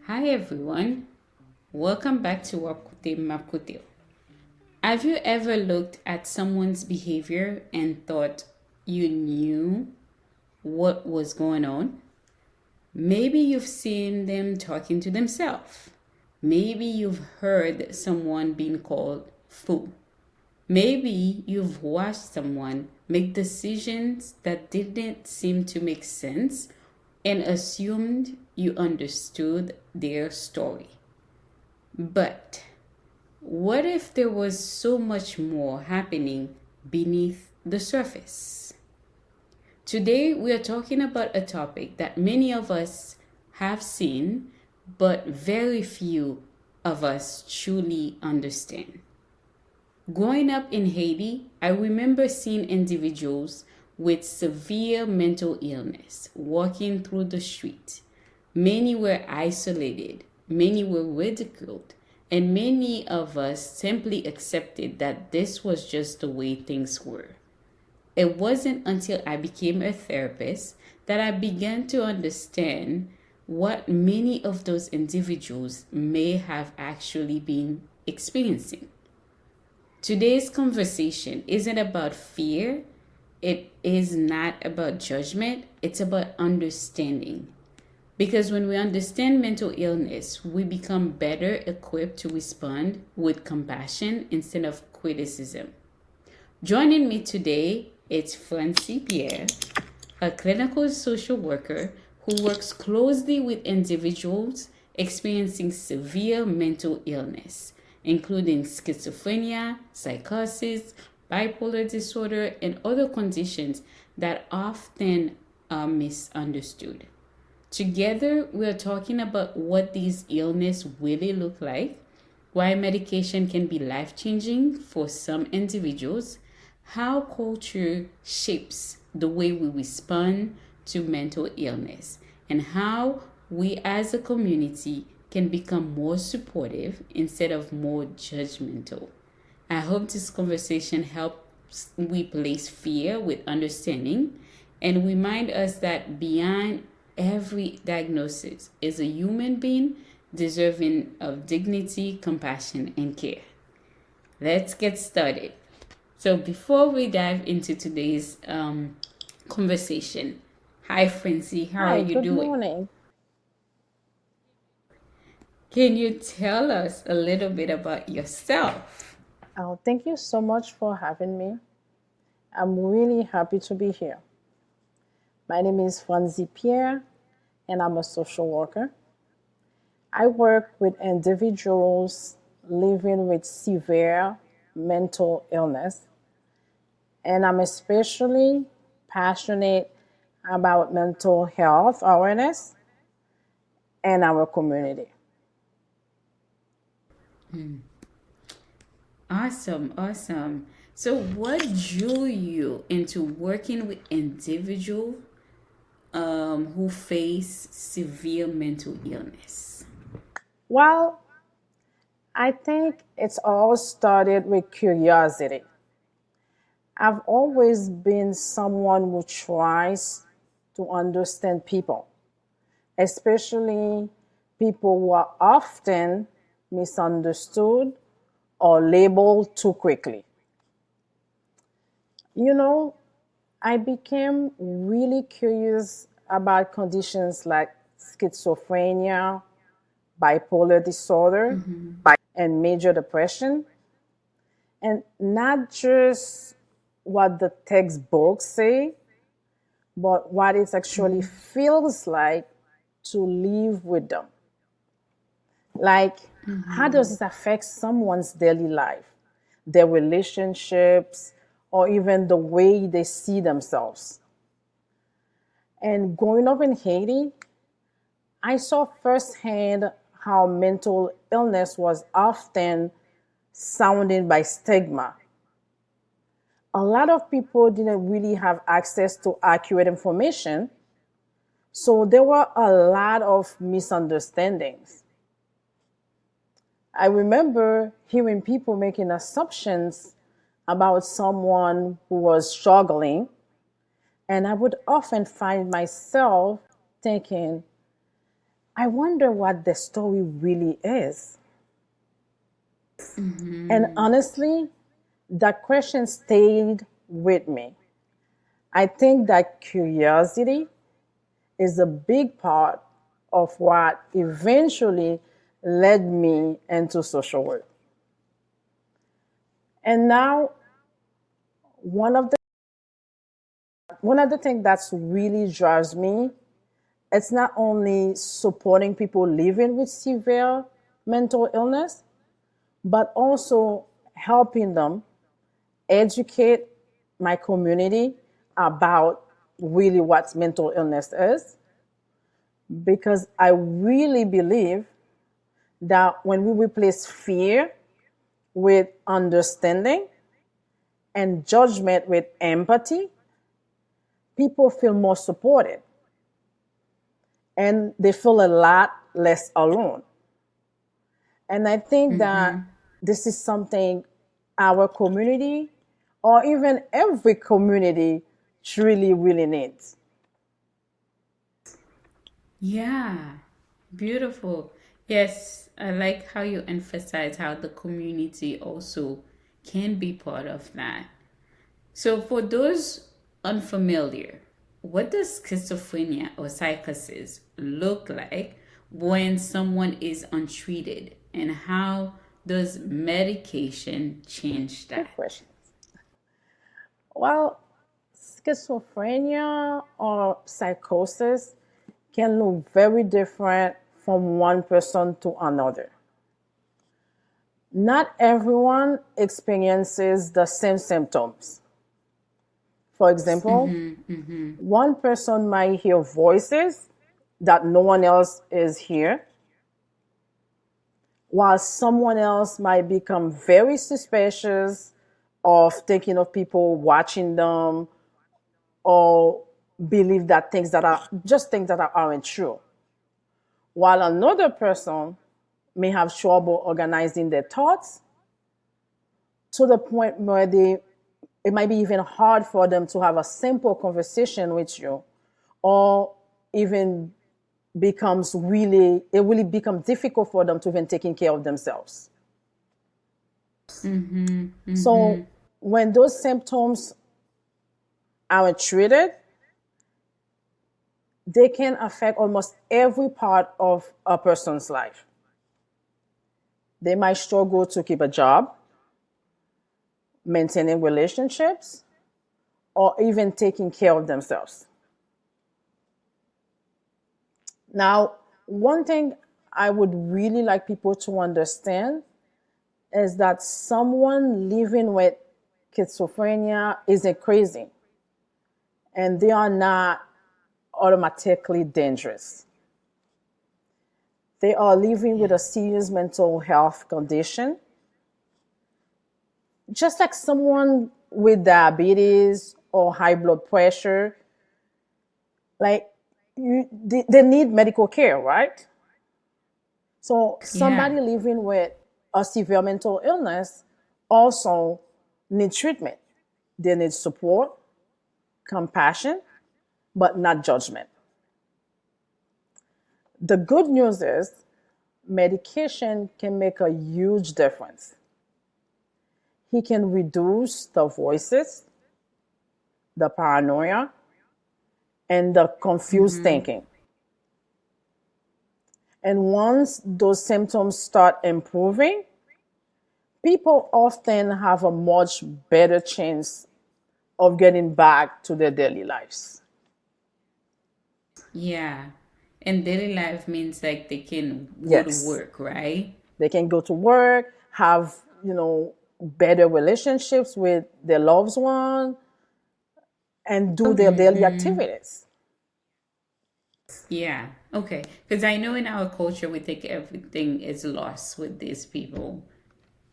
Hi everyone, welcome back to our Koute. Have you ever looked at someone's behavior and thought you knew what was going on? Maybe you've seen them talking to themselves. Maybe you've heard someone being called fool. Maybe you've watched someone make decisions that didn't seem to make sense and assumed you understood their story. But what if there was so much more happening beneath the surface? Today, we are talking about a topic that many of us have seen, but very few of us truly understand. Growing up in Haiti, I remember seeing individuals with severe mental illness walking through the street. Many were isolated, many were ridiculed, and many of us simply accepted that this was just the way things were. It wasn't until I became a therapist that I began to understand what many of those individuals may have actually been experiencing. Today's conversation isn't about fear, it is not about judgment, it's about understanding. Because when we understand mental illness, we become better equipped to respond with compassion instead of criticism. Joining me today is Francie Pierre, a clinical social worker who works closely with individuals experiencing severe mental illness, including schizophrenia, psychosis, bipolar disorder, and other conditions that often are misunderstood. Together, we are talking about what these illnesses really look like, why medication can be life changing for some individuals, how culture shapes the way we respond to mental illness, and how we as a community can become more supportive instead of more judgmental. I hope this conversation helps replace fear with understanding and remind us that beyond every diagnosis is a human being deserving of dignity, compassion, and care. Let's get started. So, before we dive into today's conversation, hi, Francie, how are Hi, you good doing? morning. Can you tell us a little bit about yourself? Thank you so much for having me. I'm really happy to be here. My name is Franzi Pierre, and I'm a social worker. I work with individuals living with severe mental illness, and I'm especially passionate about mental health awareness and our community. Awesome, awesome. So, what drew you into working with individuals who face severe mental illness? Well, I think it's all started with curiosity. I've always been someone who tries to understand people, especially people who are often misunderstood or labeled too quickly. You know, I became really curious about conditions like schizophrenia, bipolar disorder, and major depression, and not just what the textbooks say, but what it actually feels like to live with them. Like, how does it affect someone's daily life, their relationships, or even the way they see themselves? And growing up in Haiti, I saw firsthand how mental illness was often sounded by stigma. A lot of people didn't really have access to accurate information, so there were a lot of misunderstandings. I remember hearing people making assumptions about someone who was struggling, and I would often find myself thinking, I wonder what the story really is. And honestly, that question stayed with me. I think that curiosity is a big part of what eventually led me into social work. And now, one of the one of the things that's really drives me, it's not only supporting people living with severe mental illness, but also helping them educate my community about really what mental illness is, because I really believe that when we replace fear with understanding and judgment with empathy, people feel more supported and they feel a lot less alone. And I think that this is something our community, or even every community, truly, really needs. Yeah, beautiful. Yes, I like how you emphasize how the community also can be part of that. So, for those unfamiliar, what does schizophrenia or psychosis look like when someone is untreated, and how does medication change Good that? question. Well, schizophrenia or psychosis can look very different from one person to another. Not everyone experiences the same symptoms. For example, one person might hear voices that no one else is here, while someone else might become very suspicious of thinking of people watching them, or believe that things that are just things that aren't true. While another person may have trouble organizing their thoughts to the point where it might be even hard for them to have a simple conversation with you, or even it really becomes difficult for them to even taking care of themselves. So when those symptoms aren't treated, they can affect almost every part of a person's life. They might struggle to keep a job, maintaining relationships, or even taking care of themselves. Now, one thing I would really like people to understand is that someone living with schizophrenia isn't crazy, and they are not automatically dangerous. They are living with Yeah. a serious mental health condition, just like someone with diabetes or high blood pressure. Like, they need medical care, right? So Yeah. somebody living with a severe mental illness also need treatment. They need support, compassion, but not judgment. The good news is medication can make a huge difference. He can reduce the voices, the paranoia, and the confused thinking. And once those symptoms start improving, people often have a much better chance of getting back to their daily lives. Yeah. And daily life means like they can go to Yes, work, right? they can go to work, have, better relationships with their loved one, and do their daily activities. Yeah. Okay. Because I know in our culture we think everything is lost with these people,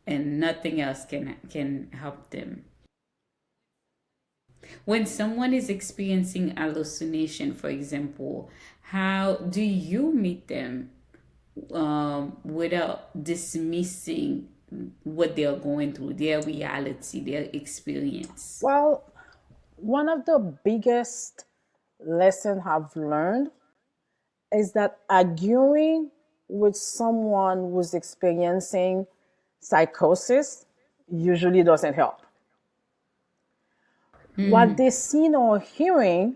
and nothing else can help them. When someone is experiencing hallucination, for example, how do you meet them without dismissing what they're going through, their reality, their experience? Well, one of the biggest lessons I've learned is that arguing with someone who's experiencing psychosis usually doesn't help. What they see or hearing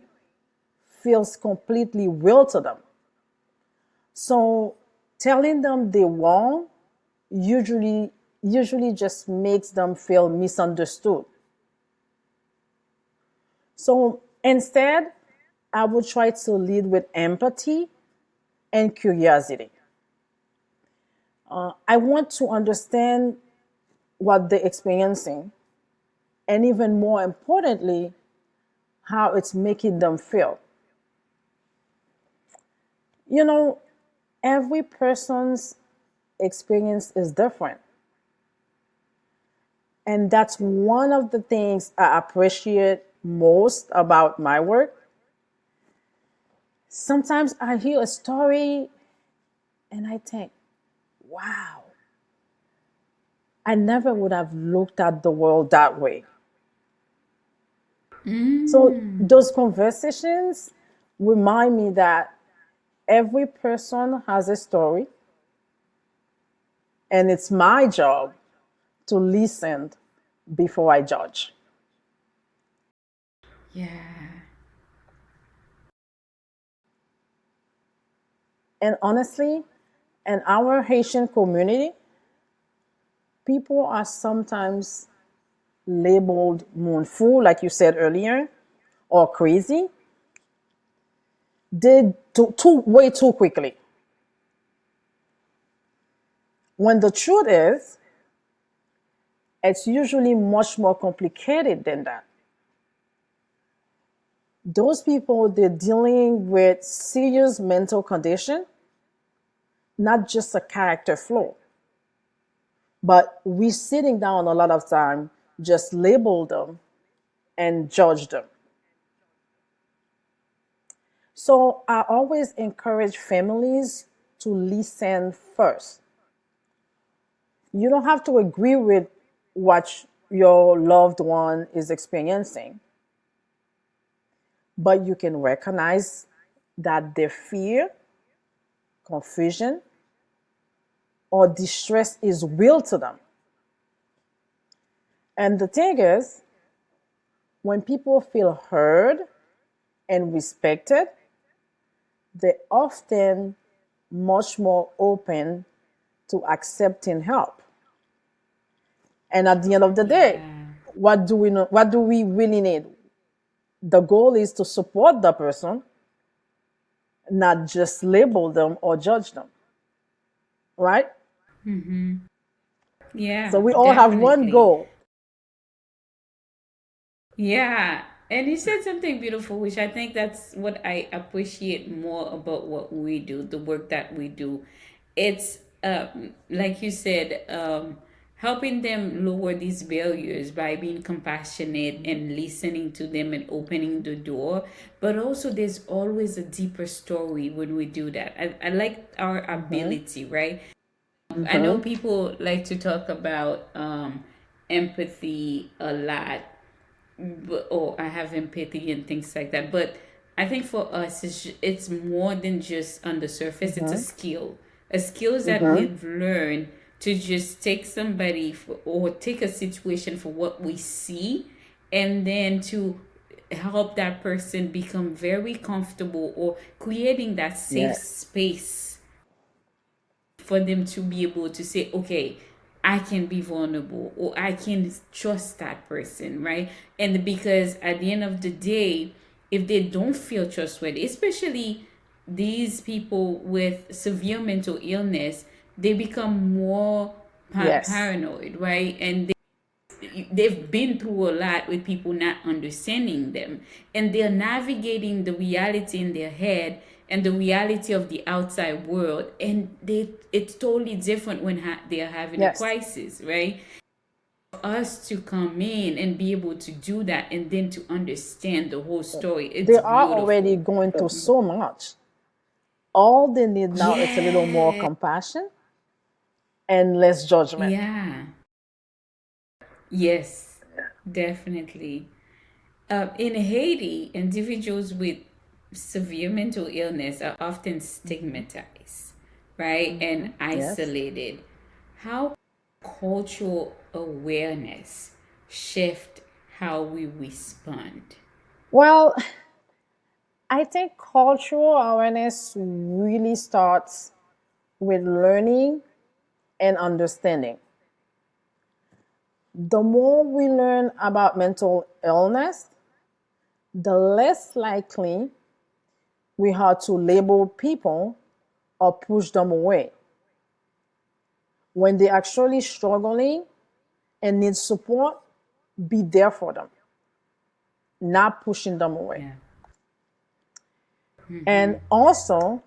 feels completely real to them. So telling them they're wrong usually just makes them feel misunderstood. So instead, I would try to lead with empathy and curiosity. I want to understand what they're experiencing, and even more importantly, how it's making them feel. You know, every person's experience is different. And that's one of the things I appreciate most about my work. Sometimes I hear a story and I think, wow, I never would have looked at the world that way. So those conversations remind me that every person has a story, and it's my job to listen before I judge. Yeah. And honestly, in our Haitian community, people are sometimes labeled mournful, like you said earlier, or crazy. Did way too quickly. When the truth is, it's usually much more complicated than that. Those people, they're dealing with serious mental condition, not just a character flaw. But we sitting down a lot of time just label them and judge them. So I always encourage families to listen first. You don't have to agree with what your loved one is experiencing, but you can recognize that their fear, confusion, or distress is real to them. And the thing is, when people feel heard and respected, they're often much more open to accepting help. And at the end of the day, Yeah. what do we know? What do we really need? The goal is to support the person, not just label them or judge them, right? So Yeah, we all have one definitely. goal. Yeah. And you said something beautiful, which I think that's what I appreciate more about what we do, the work that we do. It's like you said, helping them lower these barriers by being compassionate and listening to them and opening the door. But also, there's always a deeper story when we do that. I like our ability, right? I know Mm-hmm. people like to talk about empathy a lot, but, or I have empathy and things like that. But I think for us, it's more than just on the surface. It's Mm-hmm. a skills that Mm-hmm. we've learned to just take somebody for, or take a situation for what we see, and then to help that person become very comfortable or creating that safe Yes. space for them to be able to say, okay, I can be vulnerable or I can trust that person, right? And because at the end of the day, if they don't feel trustworthy, especially these people with severe mental illness, they become more Yes. paranoid, right? And they've been through a lot with people not understanding them, and they're navigating the reality in their head and the reality of the outside world, and it's totally different when they're having a Yes. crisis, right? For us to come in and be able to do that and then to understand the whole story, They it's are already beautiful. going through so much. All they need now is a little more Yeah. compassion and less judgment. Yeah. Yes, definitely. In Haiti, individuals with severe mental illness are often stigmatized, right, and Yes. isolated. How cultural awareness shift how we respond? Well, I think cultural awareness really starts with learning and understanding. The more we learn about mental illness, the less likely we are to label people or push them away. When they're actually struggling and need support, be there for them, not pushing them away. Yeah. And also,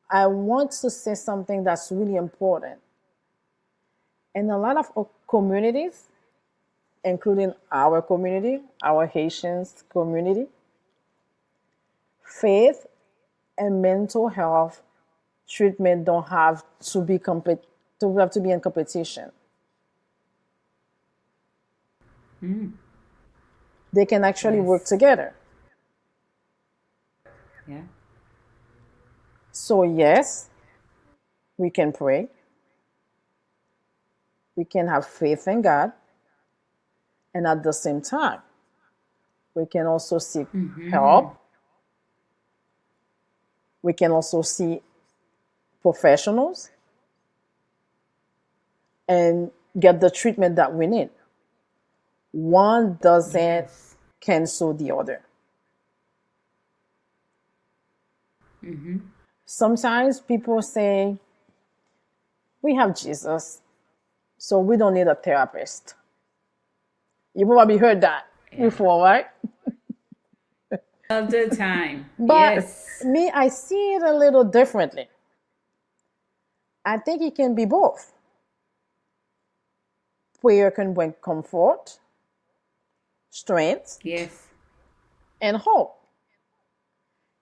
I want to say something that's really important. In a lot of communities, including our community, our Haitians community, faith and mental health treatment don't have to be in competition. They can actually work Yes. together. Yeah. So yes, we can pray, we can have faith in God, and at the same time, we can also seek help. We can also see professionals and get the treatment that we need. One doesn't Yes. cancel the other. Sometimes people say, we have Jesus, so we don't need a therapist. You probably heard that Yeah. before, right? All the time. But Yes. me, I see it a little differently. I think it can be both. Prayer can bring comfort, strength, Yes. and hope.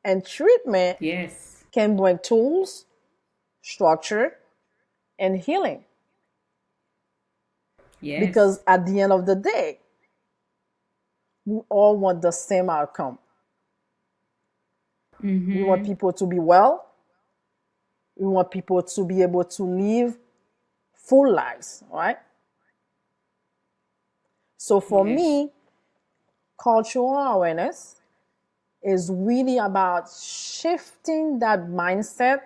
And treatment Yes. can bring tools, structure, and healing. Because Yes. at the end of the day, we all want the same outcome. We want people to be well. We want people to be able to live full lives, right? So for Yes. me, cultural awareness is really about shifting that mindset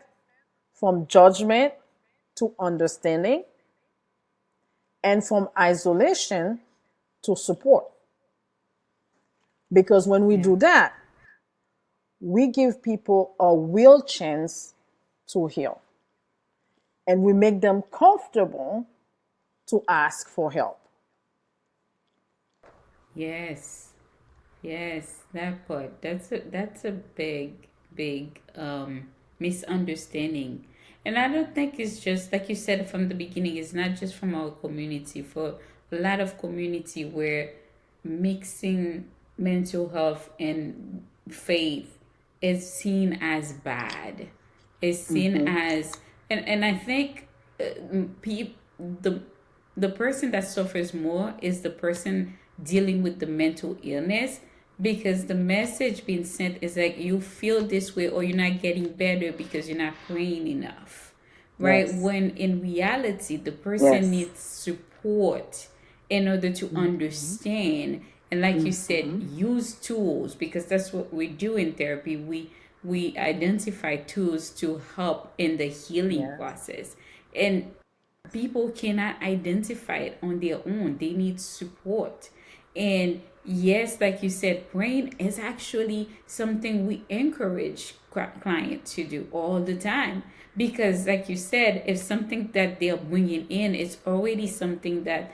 from judgment to understanding and from isolation to support. Because when we Yeah. do that, we give people a real chance to heal and we make them comfortable to ask for help. Yes. Yes, that part. That's a big misunderstanding. And I don't think it's just like you said from the beginning, it's not just from our community. For a lot of community where mixing mental health and faith is seen as bad. Is seen as and I think peop, the the person that suffers more is the person dealing with the mental illness, because the message being sent is like you feel this way or you're not getting better because you're not praying enough, right? Yes. When in reality the person needs support in order to understand, and like you said, use tools, because that's what we do in therapy. We identify tools to help in the healing Yes. process, and people cannot identify it on their own. They need support. And yes, like you said, praying is actually something we encourage clients to do all the time, because like you said, if something that they're bringing in is already something that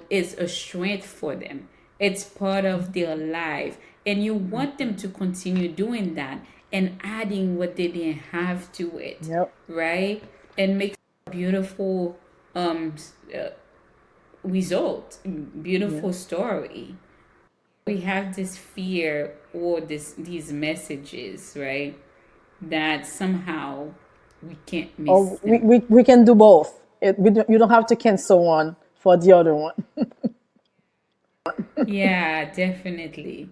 is a strength for them, it's part of their life, and you want them to continue doing that and adding what they didn't have to it, Yep. right? And make beautiful um result, beautiful Yes. story. We have this fear or these messages, right, that somehow we can't miss Or we, them. we, we can do both. You don't have to cancel one for the other one. Yeah, definitely.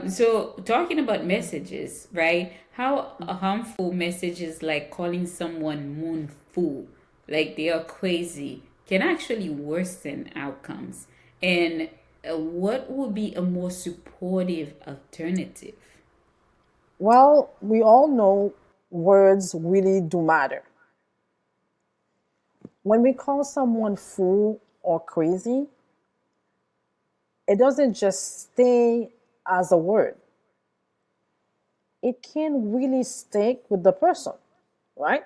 So talking about messages, right? How harmful messages like calling someone moon fool, like they are crazy, can actually worsen outcomes. And what would be a more supportive alternative? Well, we all know words really do matter. When we call someone fool or crazy, it doesn't just stay as a word, it can really stick with the person, right?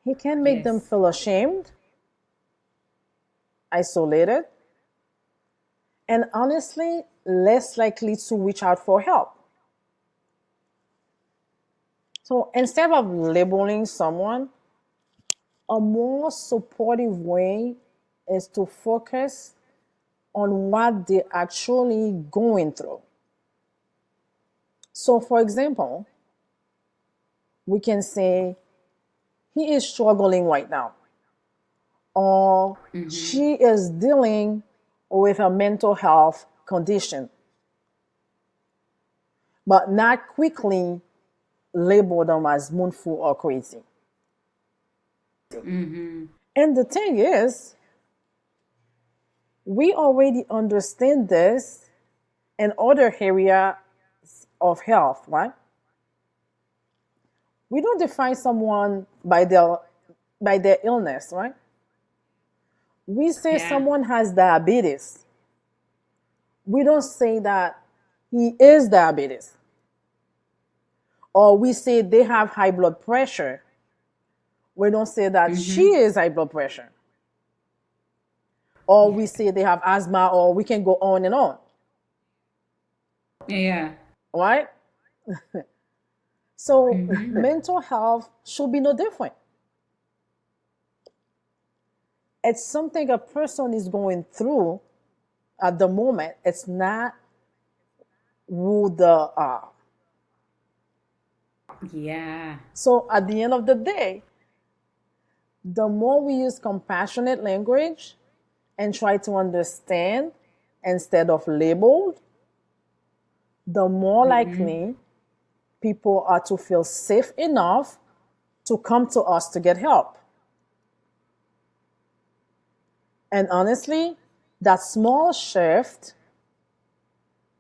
He can make them Yes. feel ashamed, isolated, and honestly, less likely to reach out for help. So instead of labeling someone, a more supportive way is to focus on what they're actually going through. So, for example, we can say, he is struggling right now, or she is dealing with a mental health condition, but not quickly label them as moonful or crazy. And the thing is, we already understand this in other area of health, right? We don't define someone by their illness, right? We say Yeah. someone has diabetes. We don't say that he is diabetes. Or we say they have high blood pressure. We don't say that she is high blood pressure. Or we say they have asthma, or we can go on and on, Yeah. right? So mental health should be no different. It's something a person is going through at the moment. It's not who they are. Yeah. So at the end of the day, the more we use compassionate language and try to understand instead of labeled, the more likely people are to feel safe enough to come to us to get help. And honestly, that small shift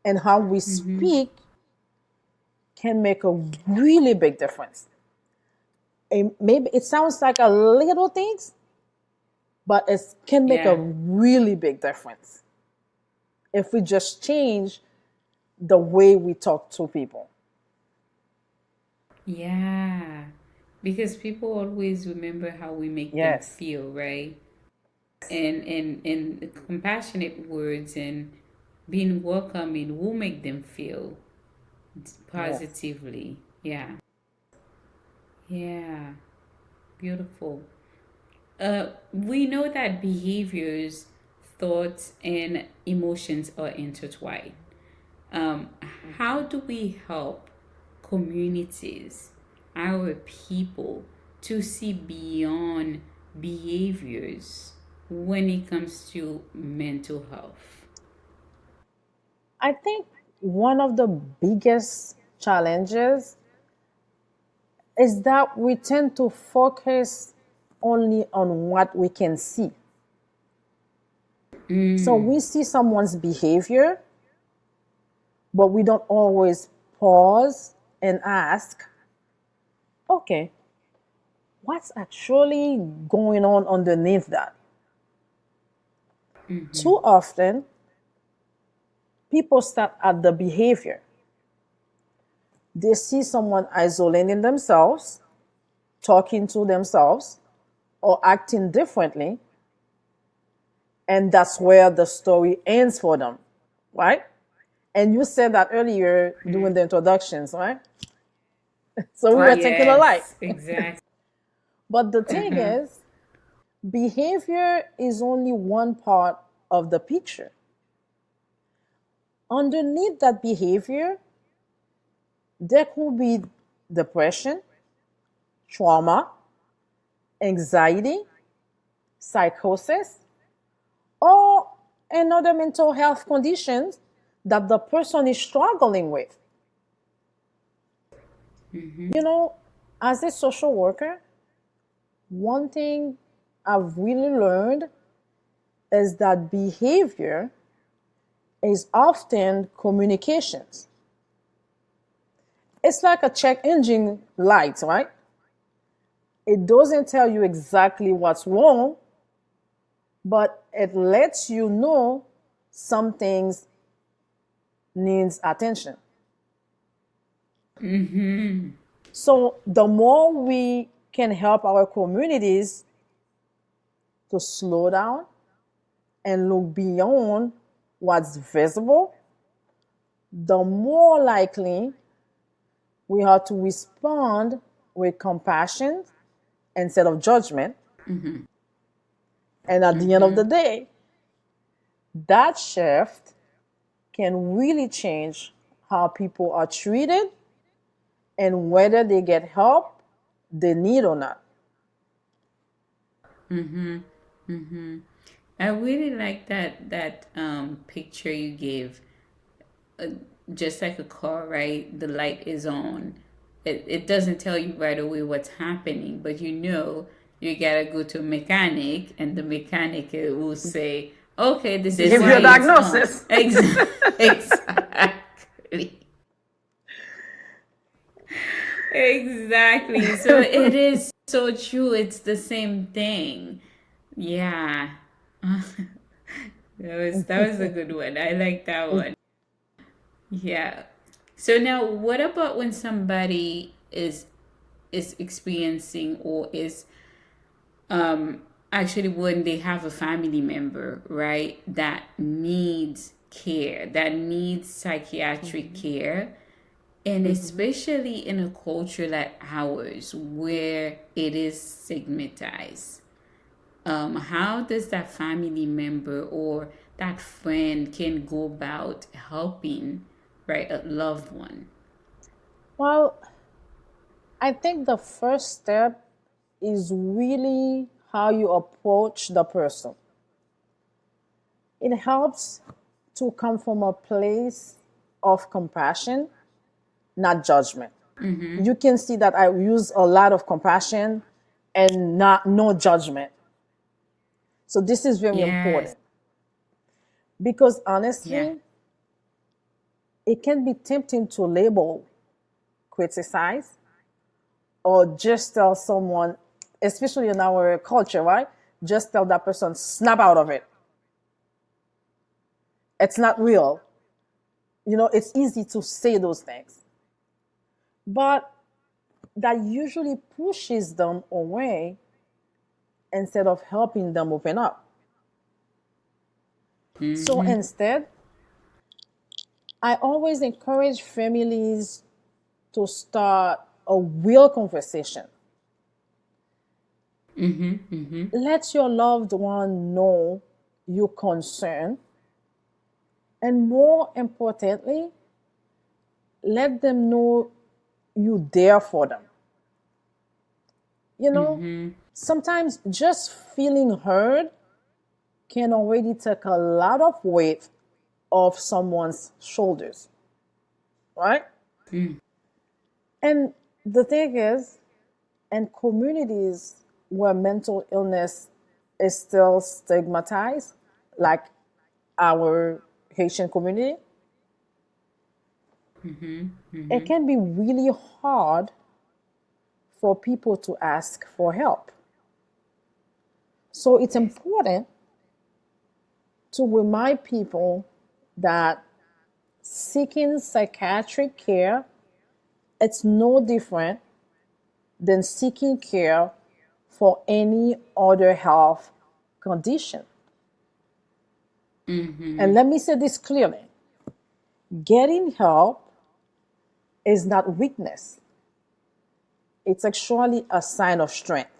in how we speak can make a really big difference. Maybe it sounds like a little things, but it can make a Yeah. really big difference if we just change the way we talk to people. Yeah. Because people always remember how we make them Yes. feel, right? And compassionate words and being welcoming will make them feel Yes. positively. Yeah. Yeah. Beautiful. We know that behaviors, thoughts, and emotions are intertwined. Um, how do we help communities, our people, to see beyond behaviors when it comes to mental health? I think one of the biggest challenges is that we tend to focus only on what we can see. So we see someone's behavior, but we don't always pause and ask, okay, what's actually going on underneath that? Too often, people start at the behavior. They see someone isolating themselves, talking to themselves, or acting differently, and that's where the story ends for them, right? And you said that earlier during the introductions, right? So we were thinking alike. Yes, exactly. But the thing Uh-huh. is, behavior is only one part of the picture. Underneath that behavior, there could be depression, trauma, anxiety, psychosis, or another mental health conditions that the person is struggling with. You know, as a social worker, one thing I've really learned is that behavior is often communications. It's like a check engine light, right? It doesn't tell you exactly what's wrong, but it lets you know some things needs attention. So the more we can help our communities to slow down and look beyond what's visible, the more likely we are to respond with compassion instead of judgment. And at the end of the day, that shift can really change how people are treated and whether they get help they need or not. I really like that picture you gave. Uh, just like a car, right? The light is on. It doesn't tell you right away what's happening, but you know you gotta go to a mechanic, and the mechanic will say, "Okay, this is Give you why a it's on." diagnosis. Exactly. Exactly. So it is so true. It's the same thing. Yeah. That was a good one. I like that one. Yeah. So now what about when somebody is experiencing or is actually when they have a family member, right, that needs care, that needs psychiatric care, and especially in a culture like ours where it is stigmatized. How does that family member or that friend can go about helping, right, a loved one? Well, I think the first step is really how you approach the person. It helps to come from a place of compassion, not judgment. You can see that I use a lot of compassion and not no judgment. So this is very Yes. important because Yeah. honestly, it can be tempting to label, criticize, or just tell someone, especially in our culture, right? Just tell that person, snap out of it. It's not real. You know, it's easy to say those things. But that usually pushes them away instead of helping them open up. So Mm-hmm. instead, I always encourage families to start a real conversation. Mm-hmm. Mm-hmm. Let your loved one know your concern, and more importantly, let them know you there for them. You know, Mm-hmm. sometimes just feeling heard can already take a lot of weight off someone's shoulders, right? And the thing is, in communities where mental illness is still stigmatized, like our Haitian community, it can be really hard for people to ask for help. So it's Yes. important to remind people that seeking psychiatric care, it's no different than seeking care for any other health condition. And let me say this clearly, getting help is not weakness, it's actually a sign of strength.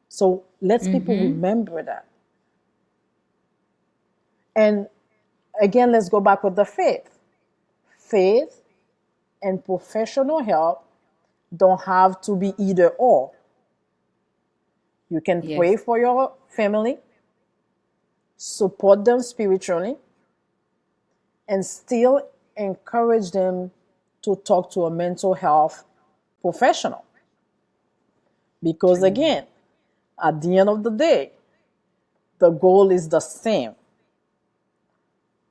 So let's people Mm-hmm. remember that. And again, let's go back with the faith. Faith and professional help don't have to be either or. You can pray Yes. for your family, support them spiritually, and still encourage them to talk to a mental health professional. Because True. again, at the end of the day, the goal is the same.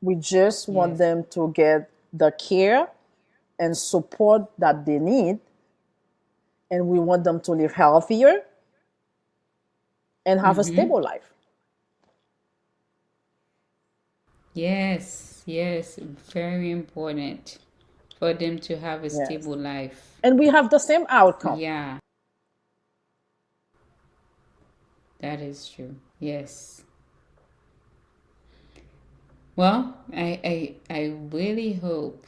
We just want Yes. them to get the care and support that they need, and we want them to live healthier and have a Mm-hmm. stable life. Yes. Yes. Very important for them to have a Yes. stable life. And we have the same outcome. Yeah, that is true. Yes. Well, I really hope,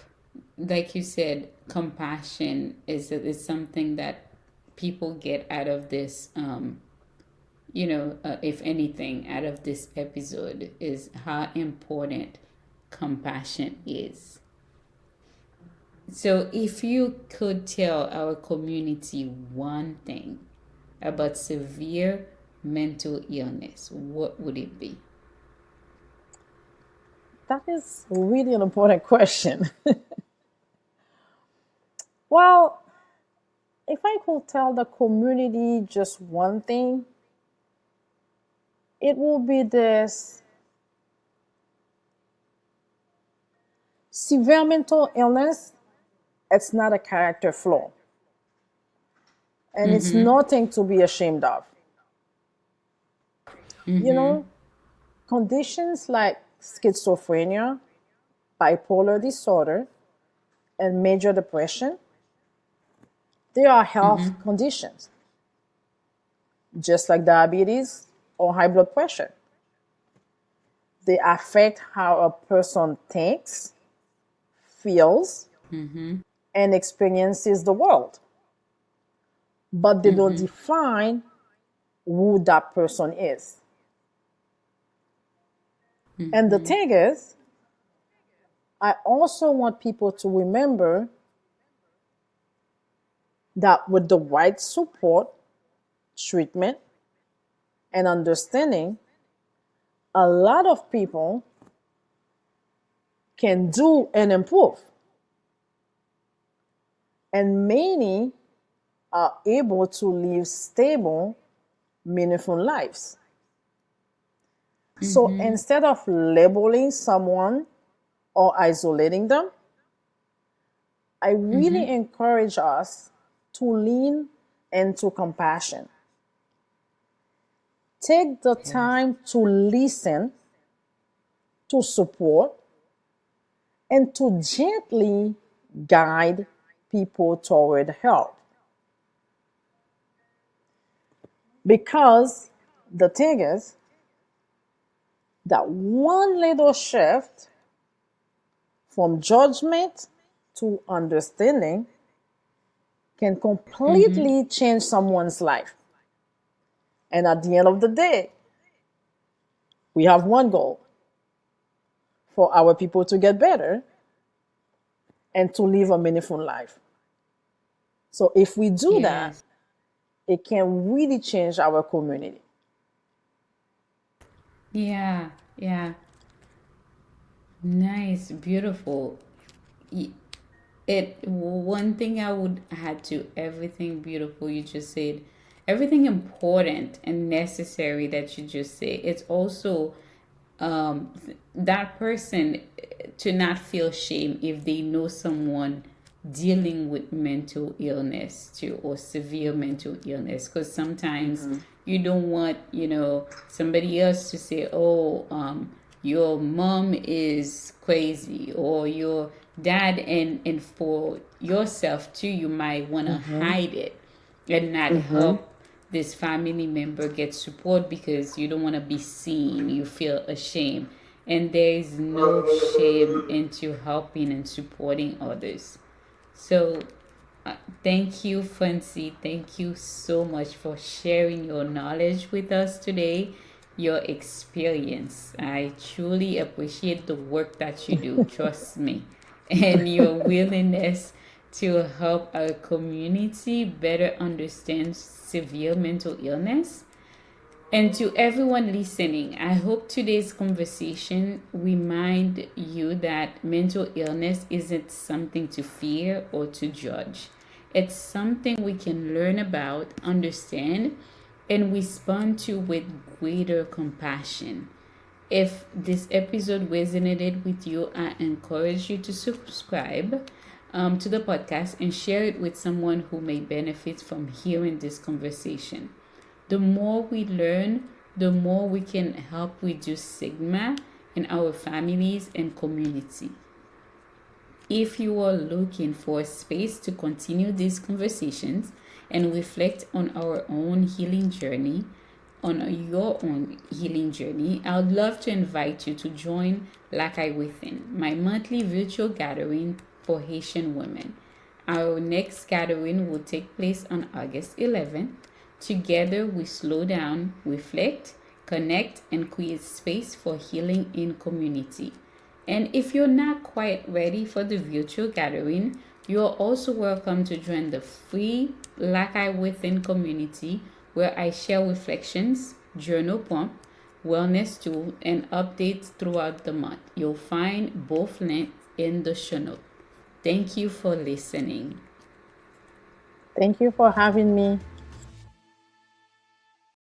like you said, compassion is something that people get out of this. If anything, out of this episode is how important compassion is. So, if you could tell our community one thing about severe mental illness, what would it be? That is really an important question. Well, if I could tell the community just one thing, it will be this: severe mental illness, it's not a character flaw, and it's Mm-hmm. nothing to be ashamed of. You Mm-hmm. know, conditions like schizophrenia, bipolar disorder, and major depression, they are health Mm-hmm. conditions, just like diabetes or high blood pressure. They affect how a person thinks, feels, Mm-hmm. and experiences the world, but they don't Mm-hmm. define who that person is. And the Mm-hmm. thing is, I also want people to remember that with the right support, treatment, and understanding, a lot of people can do and improve. And many are able to live stable, meaningful lives. So Mm-hmm. instead of labeling someone or isolating them, I really Mm-hmm. encourage us to lean into compassion. Take the Yes. time to listen, to support, and to gently guide people toward help. Because the thing is that one little shift from judgment to understanding can Mm-hmm. completely change someone's life. And at the end of the day, we have one goal: for our people to get better and to live a meaningful life. So if we do that, Yes. it can really change our community. Yeah. Yeah. Nice. Beautiful. Y- It one thing I would add to everything beautiful you just said, everything important and necessary that you just said. It's also that person to not feel shame if they know someone dealing with mental illness too, or severe mental illness, because sometimes Mm-hmm. you don't want somebody else to say, oh, your mom is crazy, or your dad, and for yourself too, you might want to Mm-hmm. hide it and not Mm-hmm. help this family member get support because you don't want to be seen, you feel ashamed. And there is no shame into helping and supporting others. So thank you, Fancy. Thank you so much for sharing your knowledge with us today, your experience. I truly appreciate the work that you do, trust me, and your willingness to help our community better understand severe mental illness. And to everyone listening, I hope today's conversation remind you that mental illness isn't something to fear or to judge. It's something we can learn about, understand, and respond to with greater compassion. If this episode resonated with you, I encourage you to subscribe to the podcast and share it with someone who may benefit from hearing this conversation. The more we learn, the more we can help reduce stigma in our families and community. If you are looking for a space to continue these conversations and reflect on our own healing journey, on your own healing journey, I would love to invite you to join Lakai Within, my monthly virtual gathering for Haitian women. Our next gathering will take place on August 11th. Together, we slow down, reflect, connect, and create space for healing in community. And if you're not quite ready for the virtual gathering, you're also welcome to join the free Lakai Within community where I share reflections, journal prompt, wellness tools, and updates throughout the month. You'll find both links in the show notes. Thank you for listening. Thank you for having me.